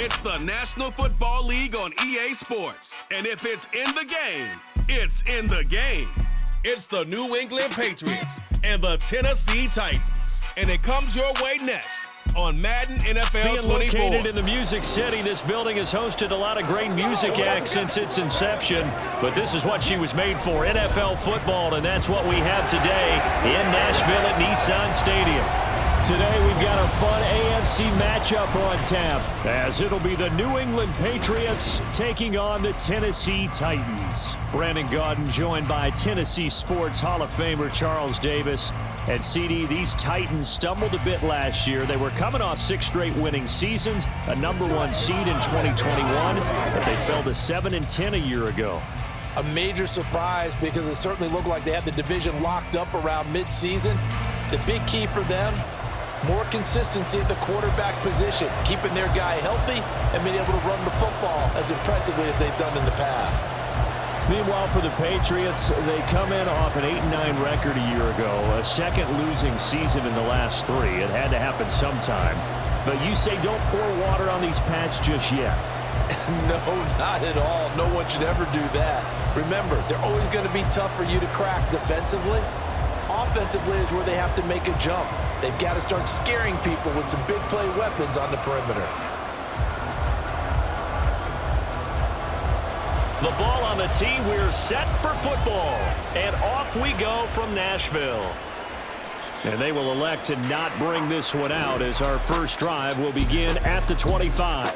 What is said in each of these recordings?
It's the National Football League on EA Sports. And if it's in the game, it's in the game. It's the New England Patriots and the Tennessee Titans. And it comes your way next on Madden NFL 24. Being located in the Music City, this building has hosted a lot of great music acts since its inception. But this is what she was made for, NFL football, and that's what we have today in Nashville at Nissan Stadium. Today we've got a fun AFC matchup on tap, as it'll be the New England Patriots taking on the Tennessee Titans. Brandon Gaudin joined by Tennessee Sports Hall of Famer Charles Davis. And CD, these Titans stumbled a bit last year. They were coming off 6 straight winning seasons, a #1 seed in 2021, but they fell to 7-10 a year ago. A major surprise because it certainly looked like they had the division locked up around midseason. The big key for them, more consistency at the quarterback position, keeping their guy healthy and being able to run the football as impressively as they've done in the past. Meanwhile, for the Patriots, they come in off an 8-9 record a year ago, a second losing season in the last 3. It had to happen sometime. But you say don't pour water on these Pats just yet. No, not at all. No one should ever do that. Remember, they're always going to be tough for you to crack defensively. Offensively is where they have to make a jump. They've got to start scaring people with some big play weapons on the perimeter. The ball on the tee, we're set for football. And off we go from Nashville. And they will elect to not bring this one out as our first drive will begin at the 25.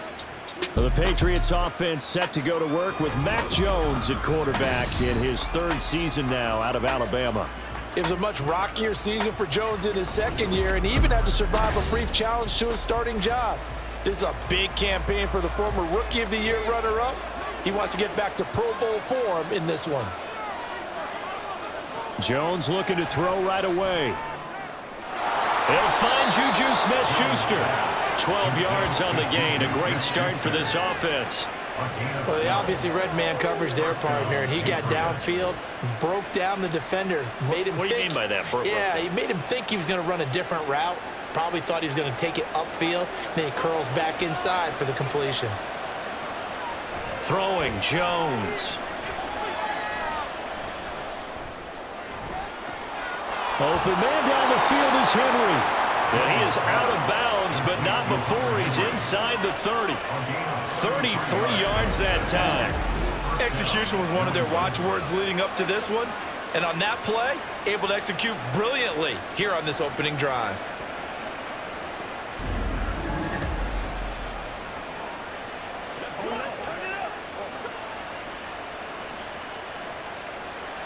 The Patriots offense set to go to work with Mac Jones at quarterback in his 3rd season now out of Alabama. It was a much rockier season for Jones in his 2nd year, and he even had to survive a brief challenge to his starting job. This is a big campaign for the former Rookie of the Year runner-up. He wants to get back to Pro Bowl form in this one. Jones looking to throw right away. He'll find Juju Smith-Schuster. 12 yards on the gain. A great start for this offense. Well, they obviously read man coverage their partner, and he got downfield, broke down the defender, made him What do you mean by that? Yeah, he made him think he was going to run a different route. Probably thought he was going to take it upfield. Then he curls back inside for the completion. Throwing, Jones. Open man down the field is Henry. And he is out of bounds, but not before he's inside the 30. 33 yards that time. Execution was one of their watchwords leading up to this one. And on that play, able to execute brilliantly here on this opening drive.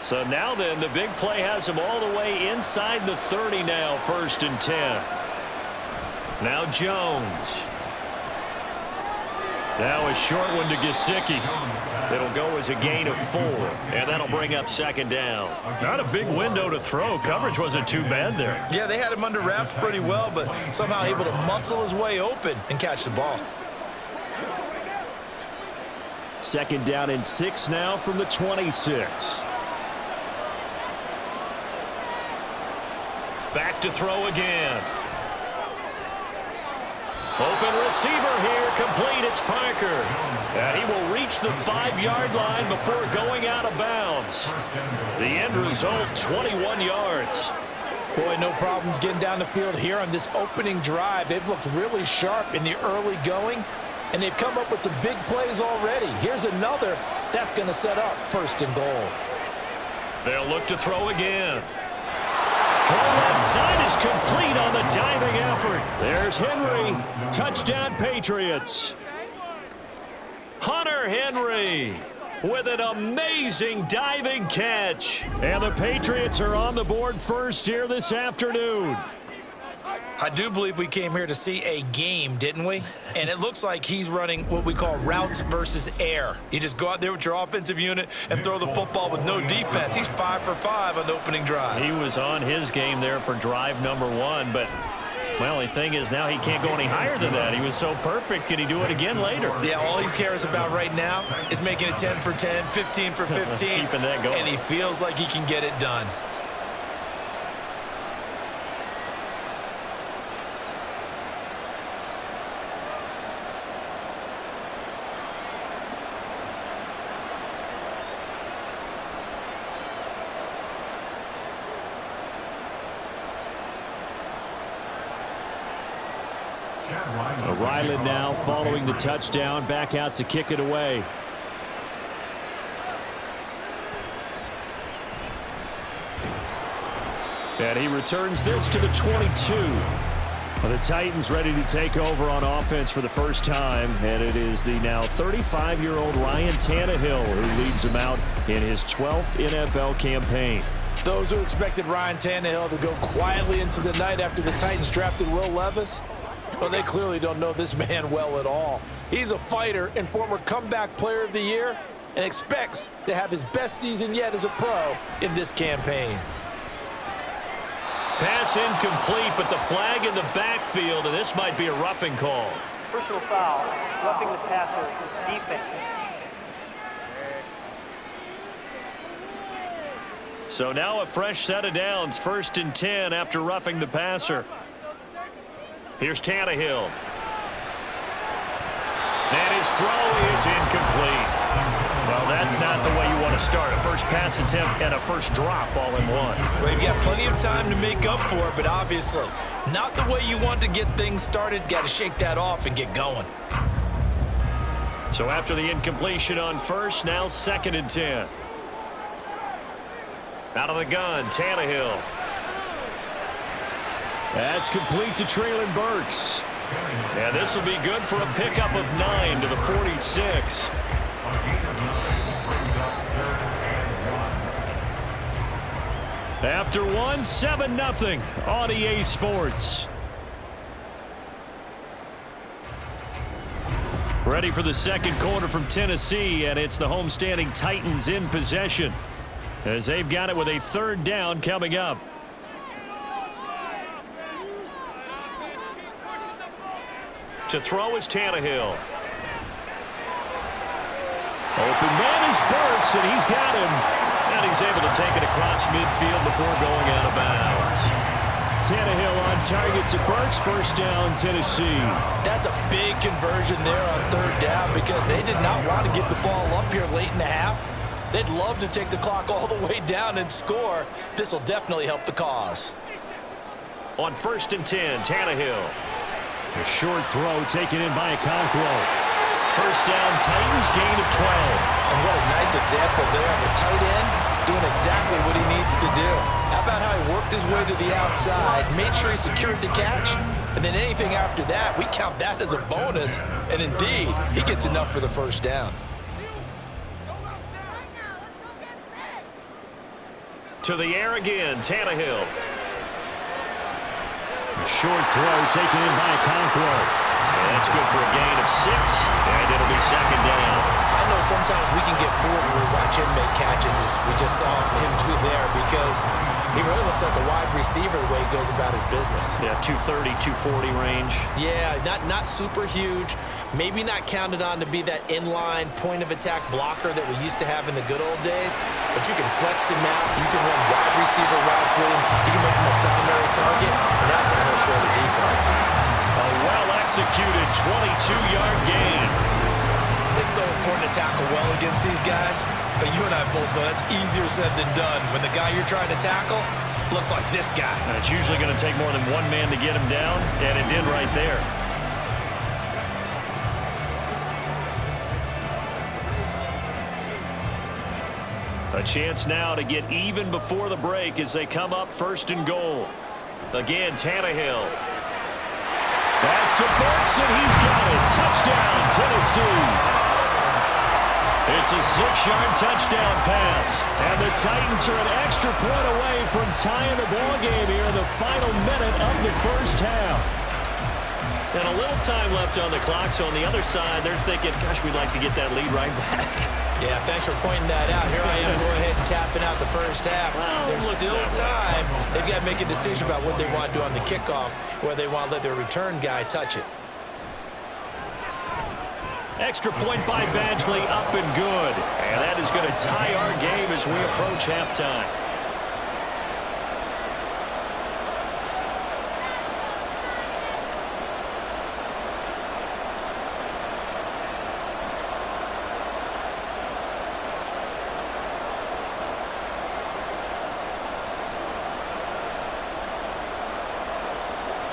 So now then, the big play has him all the way inside the 30 now, 1st and 10. Now Jones. Now a short one to Gesicki. It'll go as a gain of 4, and that'll bring up 2nd down. Not a big window to throw. Coverage wasn't too bad there. Yeah, they had him under wraps pretty well, but somehow able to muscle his way open and catch the ball. 2nd down and 6 now from the 26. Back to throw again. Open receiver here, complete, it's Parker. And he will reach the 5-yard line before going out of bounds. The end result, 21 yards. Boy, no problems getting down the field here on this opening drive. They've looked really sharp in the early going, and they've come up with some big plays already. Here's another that's going to set up 1st and goal. They'll look to throw again. Throw left side is complete on the diving effort. There's Henry. Touchdown, Patriots. Hunter Henry with an amazing diving catch. And the Patriots are on the board first here this afternoon. I do believe we came here to see a game, didn't we? And it looks like he's running what we call routes versus air. You just go out there with your offensive unit and throw the football with no defense. He's 5 for 5 on the opening drive. He was on his game there for drive number 1, but well, the thing is now he can't go any higher than that. He was so perfect. Can he do it again later? Yeah, all he cares about right now is making it 10 for 10, 15 for 15. Keeping that going. And he feels like he can get it done. Ryland now following the touchdown, back out to kick it away. And he returns this to the 22. Well, the Titans ready to take over on offense for the first time, and it is the now 35-year-old Ryan Tannehill who leads them out in his 12th NFL campaign. Those who expected Ryan Tannehill to go quietly into the night after the Titans drafted Will Levis, well, they clearly don't know this man well at all. He's a fighter and former comeback player of the year and expects to have his best season yet as a pro in this campaign. Pass incomplete, but the flag in the backfield, and this might be a roughing call. Personal foul, roughing the passer, defense. So now a fresh set of downs, 1st and 10 after roughing the passer. Here's Tannehill. And his throw is incomplete. Well, that's not the way you want to start. A first pass attempt and a first drop all in one. Well, you've got plenty of time to make up for it, but obviously not the way you want to get things started. Got to shake that off and get going. So after the incompletion on first, now 2nd and 10. Out of the gun, Tannehill. That's complete to Treylon Burks. And this will be good for a pickup of 9 to the 46. After one, 7-0 on EA Sports. Ready for the second quarter from Tennessee, and it's the homestanding Titans in possession as they've got it with a 3rd down coming up. To throw is Tannehill. Open man is Burks, and he's got him. And he's able to take it across midfield before going out of bounds. Tannehill on target to Burks, 1st down, Tennessee. That's a big conversion there on 3rd down because they did not want to get the ball up here late in the half. They'd love to take the clock all the way down and score. This will definitely help the cause. On 1st and 10, Tannehill. A short throw taken in by Okonkwo. 1st down, Titans, gain of 12. And what a nice example there of a tight end doing exactly what he needs to do. How about how he worked his way to the outside, made sure he secured the catch, and then anything after that, we count that as a bonus. And indeed, he gets enough for the 1st down. To the air again, Tannehill. A short throw taken in by Okonkwo. And that's good for a gain of 6, and it'll be 2nd down. I know sometimes we can get fooled when we watch him make catches, as we just saw him do there, because he really looks like a wide receiver the way he goes about his business. Yeah, 230, 240 range. Yeah, not super huge. Maybe not counted on to be that inline point-of-attack blocker that we used to have in the good old days, but you can flex him out. You can run wide receiver routes with him. You can make him a primary target, and that's how he'll show the defense. A well-executed 22-yard gain. It's so important to tackle well against these guys, but you and I both know that's easier said than done. When the guy you're trying to tackle looks like this guy. And it's usually going to take more than one man to get him down, and it did right there. A chance now to get even before the break as they come up 1st and goal. Again, Tannehill. That's to Burks, and he's got it. Touchdown, Tennessee. It's a 6-yard touchdown pass. And the Titans are an extra point away from tying the ball game here in the final minute of the 1st half. And a little time left on the clock, so on the other side, they're thinking, gosh, we'd like to get that lead right back. Yeah, thanks for pointing that out. Here I am going ahead and tapping out the 1st half. Well, there's still time. They've got to make a decision about what they want to do on the kickoff, whether they want to let their return guy touch it. Extra point by Badgley, up and good. And that is going to tie our game as we approach halftime.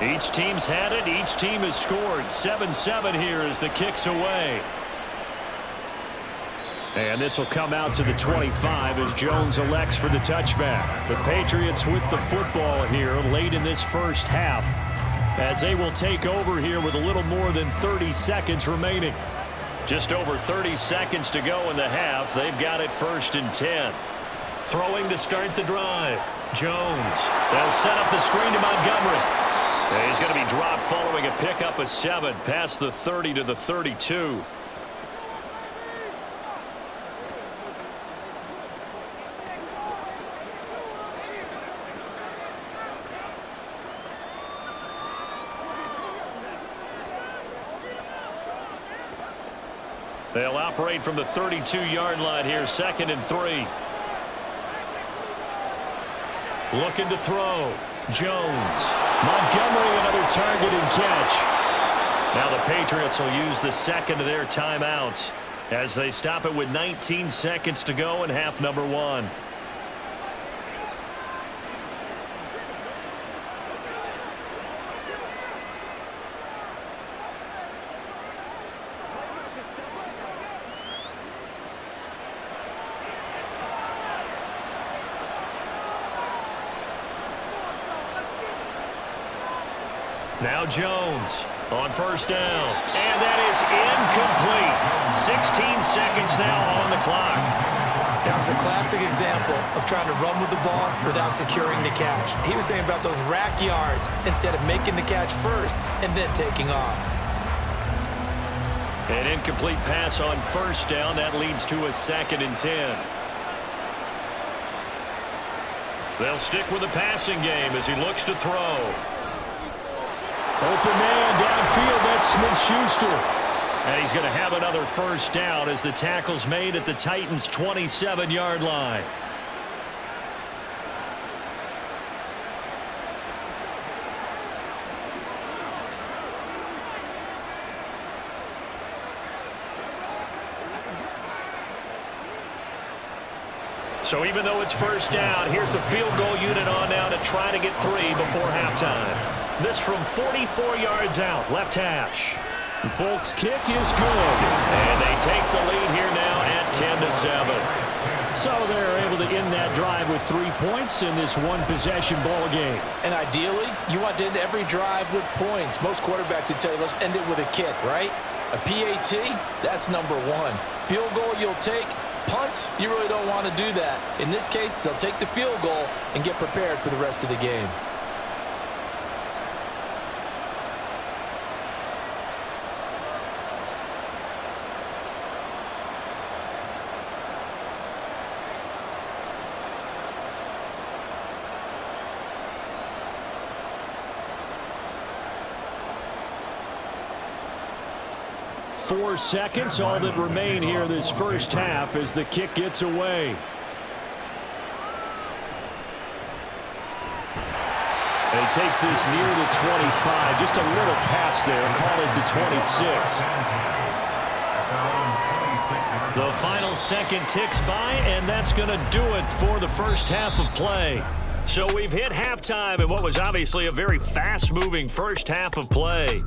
Each team's had it. Each team has scored. 7-7 here as the kick's away. And this will come out to the 25 as Jones elects for the touchback. The Patriots with the football here late in this first half as they will take over here with a little more than 30 seconds remaining. Just over 30 seconds to go in the half. They've got it 1st and 10. Throwing to start the drive. Jones. They'll set up the screen to Montgomery. And he's going to be dropped following a pickup of 7 past the 30 to the 32. They'll operate from the 32-yard line here, 2nd and 3. Looking to throw. Jones. Montgomery, another target and catch. Now the Patriots will use the second of their timeouts as they stop it with 19 seconds to go in half number 1. Now Jones on 1st down. And that is incomplete. 16 seconds now on the clock. That was a classic example of trying to run with the ball without securing the catch. He was thinking about those rack yards instead of making the catch first and then taking off. An incomplete pass on 1st down. That leads to a 2nd and 10. They'll stick with the passing game as he looks to throw. Open man downfield, that's Smith-Schuster. And he's going to have another 1st down as the tackle's made at the Titans' 27-yard line. So even though it's 1st down, here's the field goal unit on now to try to get 3 before halftime. This from 44 yards out, left hash. Folks, kick is good. And they take the lead here now at 10-7. So they're able to end that drive with 3 points in this one-possession ball game. And ideally, you want to end every drive with points. Most quarterbacks would tell you, let's end it with a kick, right? A PAT, that's number 1. Field goal you'll take. Punts, you really don't want to do that. In this case, they'll take the field goal and get prepared for the rest of the game. Four seconds, all that remain here this first half as the kick gets away. And he takes this near the 25. Just a little pass there. Call it the 26. The final second ticks by, and that's going to do it for the first half of play. So we've hit halftime in what was obviously a very fast-moving first half of play.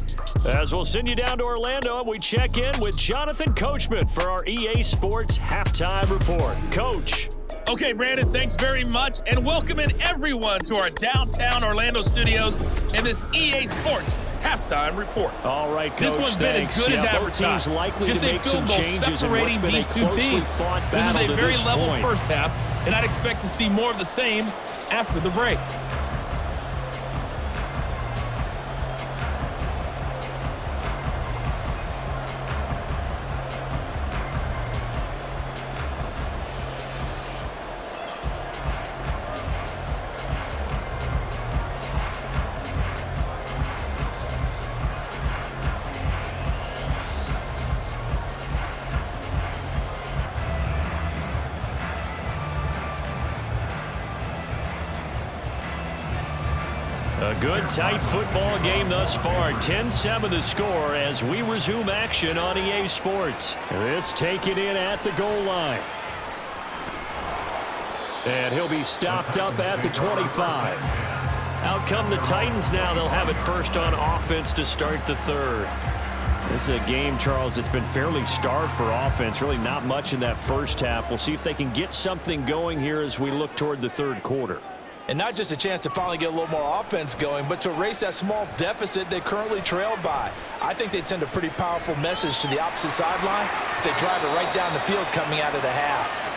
As we'll send you down to Orlando, and we check in with Jonathan Coachman for our EA Sports Halftime Report. Coach. Okay, Brandon, thanks very much, and welcome in everyone to our downtown Orlando studios and this EA Sports Halftime Report. All right, Coach, this one's been as good as advertised. Both teams likely just to make some changes separating these two teams. This is a very level first half, and I'd expect to see more of the same after the break. A good, tight football game thus far. 10-7 the score as we resume action on EA Sports. This taken in at the goal line. And he'll be stopped up at the 25. Out come the Titans now. They'll have it first on offense to start the third. This is a game, Charles, that's been fairly starved for offense. Really not much in that first half. We'll see if they can get something going here as we look toward the third quarter. And not just a chance to finally get a little more offense going, but to erase that small deficit they currently trailed by. I think they'd send a pretty powerful message to the opposite sideline if they drive it right down the field coming out of the half.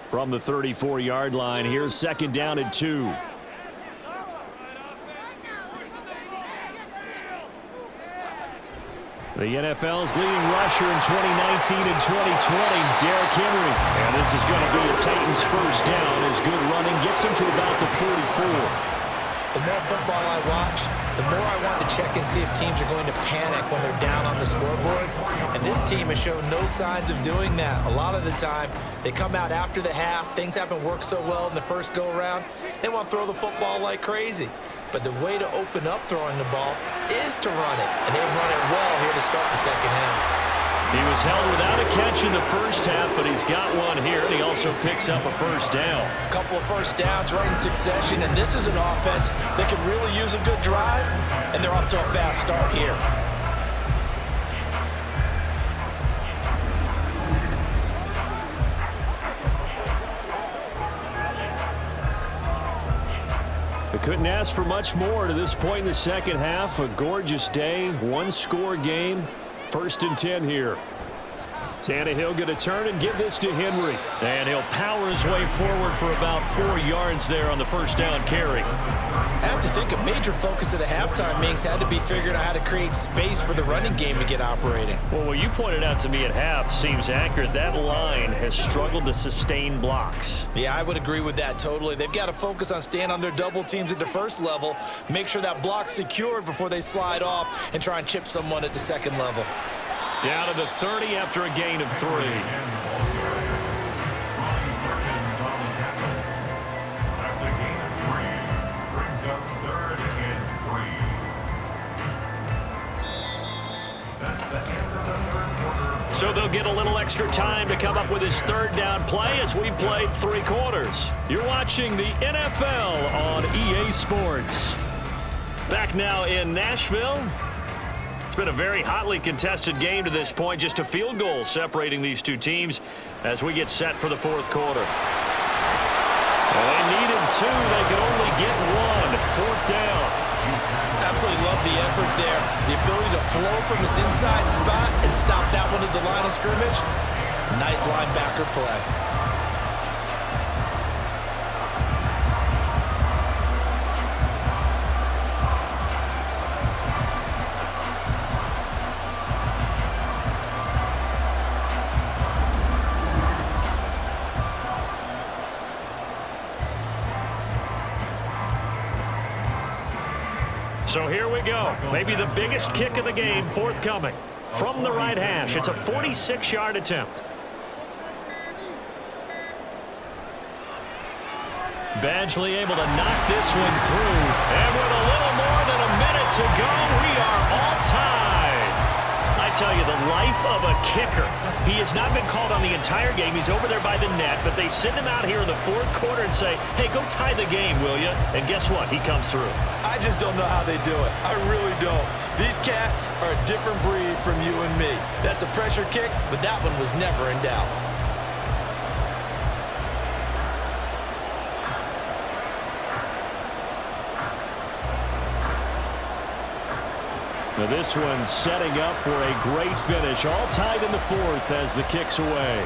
From the 34-yard line, here's second down and 2. The NFL's leading rusher in 2019 and 2020, Derrick Henry. And this is going to be a Titans first down as good running gets him to about the 44. The more football I watch, the more I want to check and see if teams are going to panic when they're down on the scoreboard. And this team has shown no signs of doing that. A lot of the time, they come out after the half. Things haven't worked so well in the first go-around. They want to throw the football like crazy. But the way to open up throwing the ball is to run it. And they've run it well here to start the second half. He was held without a catch in the first half, but he's got one here, and he also picks up a first down. A couple of first downs right in succession, and this is an offense that can really use a good drive, and they're off to a fast start here. They couldn't ask for much more to this point in the second half. A gorgeous day, one-score game. First and 10 here. Tannehill going to turn and give this to Henry. And he'll power his way forward for about 4 yards there on the first down carry. I have to think a major focus of the halftime meetings had to be figuring out how to create space for the running game to get operating. Well, what you pointed out to me at half seems accurate. That line has struggled to sustain blocks. Yeah, I would agree with that totally. They've got to focus on staying on their double teams at the first level, make sure that block's secured before they slide off and try and chip someone at the second level. Down to the 30 after a gain of 3. So they'll get a little extra time to come up with his third down play as we've played 3 quarters. You're watching the NFL on EA Sports. Back now in Nashville. It's been a very hotly contested game to this point. Just a field goal separating these two teams as we get set for the fourth quarter. Well, they needed 2. They could only get 1. Fourth down. Absolutely love the effort there. The ability to flow from his inside spot and stop that one at the line of scrimmage. Nice linebacker play. So here we go. Maybe the biggest kick of the game forthcoming. From the right hash, it's a 46-yard attempt. Badgley able to knock this one through. And with a little more than a minute to go, we are all tied. I tell you, the life of a kicker. He has not been called on the entire game. He's over there by the net, but they send him out here in the fourth quarter and say, hey, go tie the game, will you? And guess what? He comes through. I just don't know how they do it. I really don't. These cats are a different breed from you and me. That's a pressure kick, but that one was never in doubt. Now this one setting up for a great finish. All tied in the fourth as the kick's away.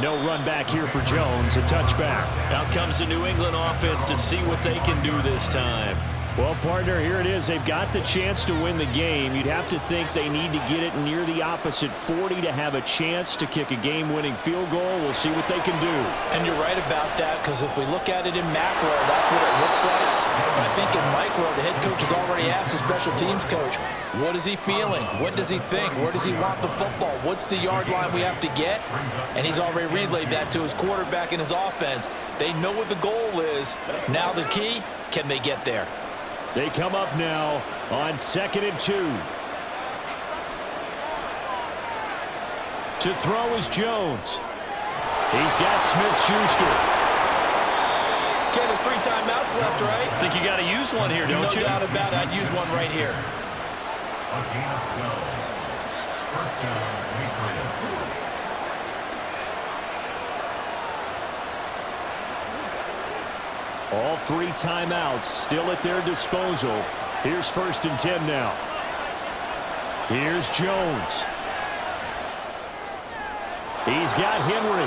No run back here for Jones. A touchback. Out comes the New England offense to see what they can do this time. Well, partner, here it is. They've got the chance to win the game. You'd have to think they need to get it near the opposite 40 to have a chance to kick a game-winning field goal. We'll see what they can do. And you're right about that, because if we look at it in macro, that's what it looks like. But I think in micro, the head coach has already asked the special teams coach, what is he feeling? What does he think? Where does he want the football? What's the yard line we have to get? And he's already relayed that to his quarterback and his offense. They know what the goal is. Now the key, can they get there? They come up now on 2nd and 2. To throw is Jones. He's got Smith-Schuster. Okay, there's 3 timeouts left, right? I think you got to use one here, don't you? No doubt about it. I'd use one right here. All 3 timeouts still at their disposal. Here's 1st and 10 now. Here's Jones. He's got Henry.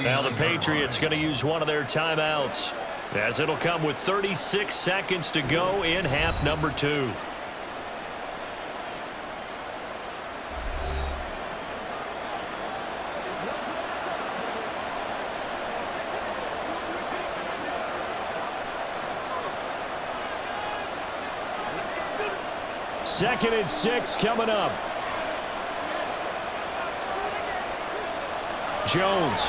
Now the Patriots going to use one of their timeouts, as it'll come with 36 seconds to go in half number 2. Second and 6 coming up. Jones.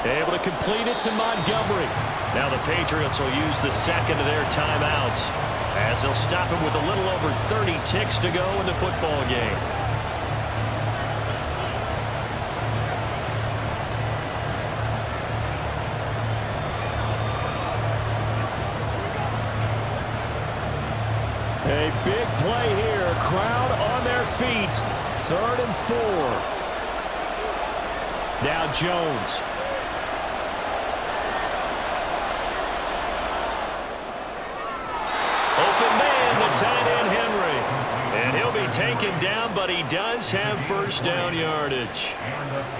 Able to complete it to Montgomery. Now the Patriots will use the second of their timeouts, as they'll stop him with a little over 30 ticks to go in the football game. A big play here. Crowd on their feet. 3rd and 4. Now Jones. Open man, the tight end Henry. And he'll be taken down, but he does have 1st down yardage.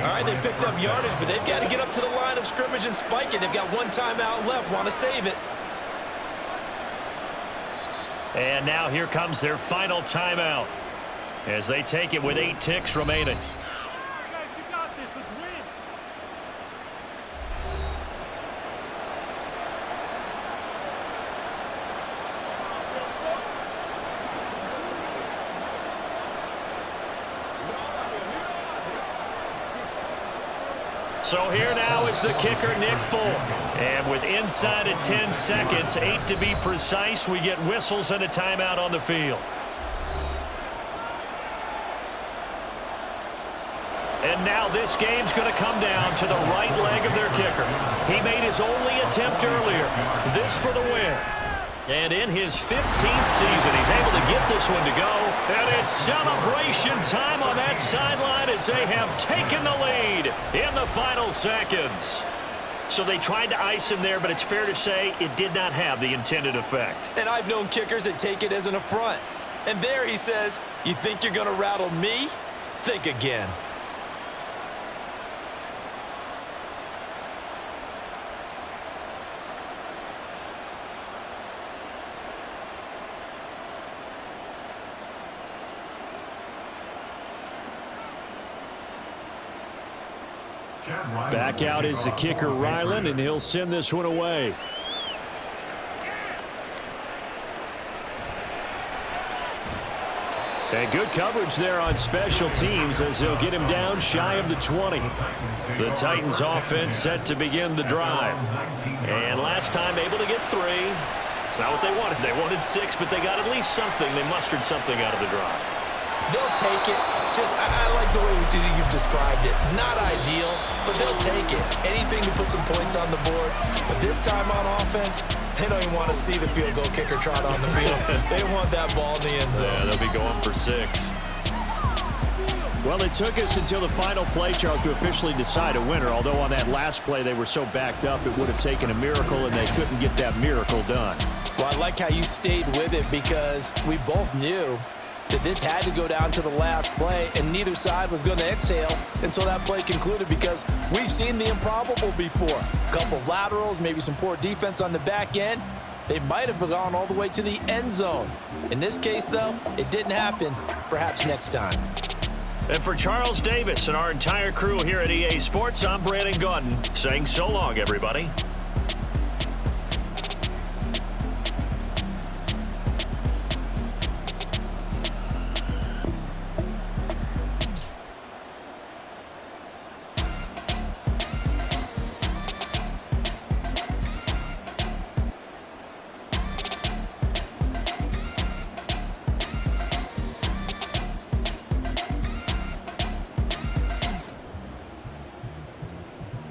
All right, they picked up yardage, but they've got to get up to the line of scrimmage and spike it. They've got 1 timeout left. Want to save it. And now here comes their final timeout, as they take it with 8 ticks remaining. So here now is the kicker, Nick Folk. And with inside of 10 seconds, 8 to be precise, we get whistles and a timeout on the field. And now this game's going to come down to the right leg of their kicker. He made his only attempt earlier. This for the win. And in his 15th season, he's able to get this one to go. And it's celebration time on that sideline as they have taken the lead in the final seconds. So they tried to ice him there, but it's fair to say it did not have the intended effect. And I've known kickers that take it as an affront. And there he says, you think you're going to rattle me? Think again. Back out is the kicker, Ryland, and he'll send this one away. And good coverage there on special teams as they'll get him down shy of the 20. The Titans offense set to begin the drive. And last time able to get 3. It's not what they wanted. They wanted 6, but they got at least something. They mustered something out of the drive. They'll take it. Just, I like the way you've described it. Not ideal, but they'll take it. Anything to put some points on the board. But this time on offense, they don't even want to see the field goal kicker trot on the field. They want that ball in the end zone. Yeah, they'll be going for 6. Well, it took us until the final play, Charles, to officially decide a winner. Although on that last play they were so backed up, it would have taken a miracle, and they couldn't get that miracle done. Well, I like how you stayed with it, because we both knew that this had to go down to the last play, and neither side was going to exhale until that play concluded, because we've seen the improbable before. A couple of laterals, maybe some poor defense on the back end. They might have gone all the way to the end zone. In this case, though, it didn't happen. Perhaps next time. And for Charles Davis and our entire crew here at EA Sports, I'm Brandon Gaudin saying so long, everybody.